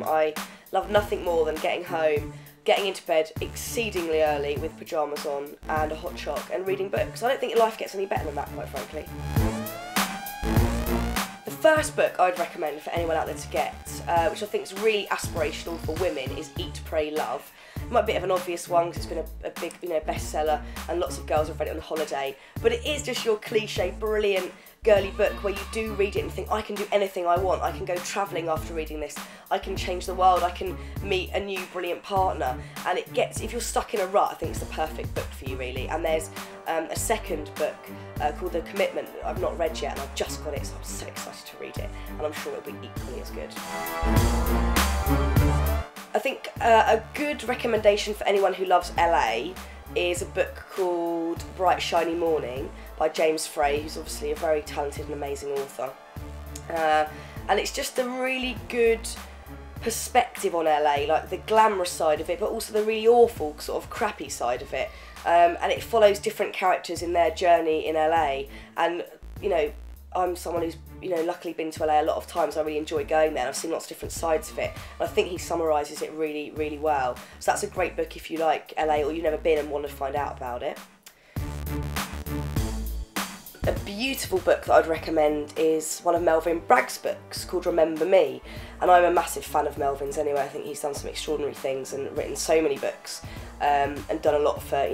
I love nothing more than getting home, getting into bed exceedingly early with pyjamas on and a hot choc and reading books. I don't think life gets any better than that, quite frankly. The first book I'd recommend for anyone out there to get, which I think is really aspirational for women, is Eat, Pray, Love. It might be a bit of an obvious one because it's been a big, bestseller and lots of girls have read it on holiday, but it is just your cliche, brilliant, girly book where you do read it and think, I can do anything I want, I can go travelling after reading this, I can change the world, I can meet a new brilliant partner, and it gets, if you're stuck in a rut, I think it's the perfect book for you really. And there's a second book called The Commitment that I've not read yet, and I've just got it, so I'm so excited to read it, and I'm sure it'll be equally as good. I think a good recommendation for anyone who loves LA is a book called Bright Shiny Morning by James Frey, who's obviously a very talented and amazing author. And it's just a really good perspective on LA, like the glamorous side of it, but also the really awful, sort of crappy side of it. And it follows different characters in their journey in LA. And, I'm someone who's, luckily been to LA a lot of times. I really enjoy going there. I've seen lots of different sides of it. And I think he summarises it really, really well. So that's a great book if you like LA or you've never been and want to find out about it. A beautiful book that I'd recommend is one of Melvin Bragg's books called Remember Me. And I'm a massive fan of Melvin's anyway. I think he's done some extraordinary things and written so many books and done a lot for,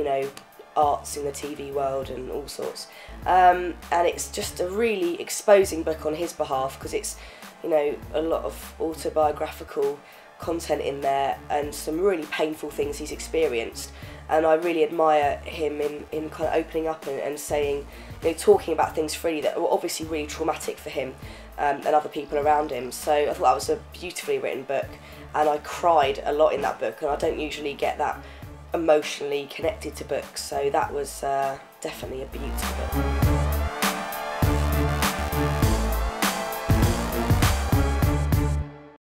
arts in the TV world and all sorts. And it's just a really exposing book on his behalf because it's, a lot of autobiographical content in there and some really painful things he's experienced. And I really admire him in kind of opening up and saying, talking about things freely that were obviously really traumatic for him and other people around him. So I thought that was a beautifully written book, and I cried a lot in that book, and I don't usually get that emotionally connected to books, so that was definitely a beautiful book.